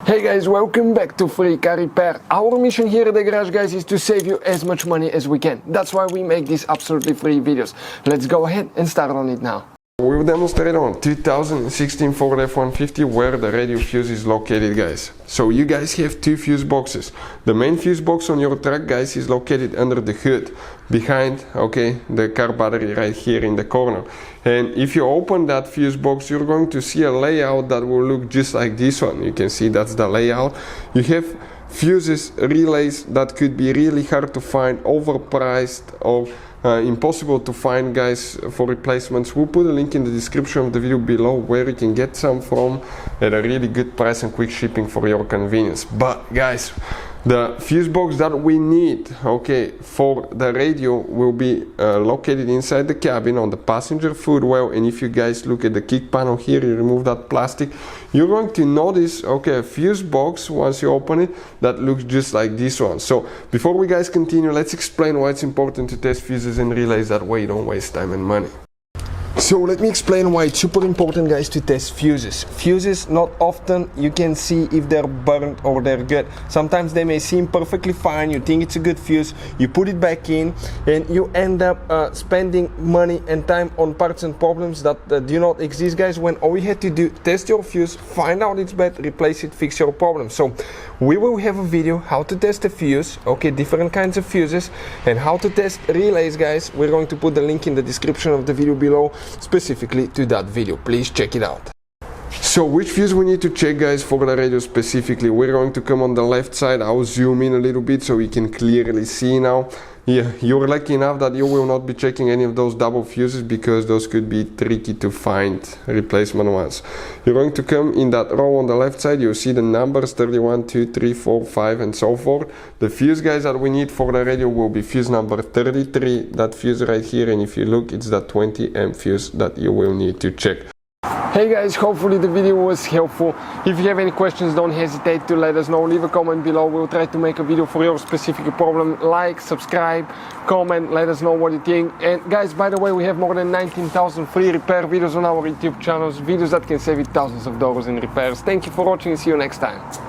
Hey guys, welcome back to Free Car Repair. Our mission here at the garage, guys, is to save you as much money as we can. That's why we make these absolutely free videos. Let's go ahead and start on it now. We'll demonstrate on 2016 Ford F-150 where the radio fuse is located, guys. So you guys have two fuse boxes. The main fuse box on your truck, guys, is located under the hood, behind, the car battery right here in the corner. And if you open that fuse box, you're going to see a layout that will look just like this one. You can see that's the layout. You have fuses, relays that could be really hard to find, overpriced, or impossible to find, guys, for replacements. We'll put a link in the description of the video below where you can get some from at a really good price and quick shipping for your convenience. But guys, the fuse box that we need, for the radio will be located inside the cabin on the passenger footwell. And if you guys look at the kick panel here, you remove that plastic, you're going to notice, a fuse box once you open it that looks just like this one. So before we guys continue, let's explain why it's important to test fuses and relays. That way you don't waste time and money. So let me explain why it's super important, guys, to test fuses. Fuses, not often you can see if they're burnt or they're good. Sometimes they may seem perfectly fine, you think it's a good fuse, you put it back in, and you end up spending money and time on parts and problems that do not exist, guys, when all you had to do, test your fuse, find out it's bad, replace it, fix your problem. So we will have a video how to test a fuse, different kinds of fuses, and how to test relays, guys. We're going to put the link in the description of the video below, specifically to that video. Please check it out. So which fuse we need to check, guys, for the radio specifically? We're going to come on the left side. I'll zoom in a little bit so we can clearly see now. Yeah, you're lucky enough that you will not be checking any of those double fuses because those could be tricky to find replacement ones. You're going to come in that row on the left side. You'll see the numbers 31, 2, 3, 4, 5 and so forth. The fuse, guys, that we need for the radio will be fuse number 33, that fuse right here, and if you look, it's that 20 amp fuse that you will need to check. Hey guys, hopefully the video was helpful. If you have any questions, don't hesitate to let us know. Leave a comment below. We'll try to make a video for your specific problem. Like, subscribe, comment, let us know what you think. And guys, by the way, we have more than 19,000 free repair videos on our YouTube channels, videos that can save you thousands of dollars in repairs. Thank you for watching and see you next time.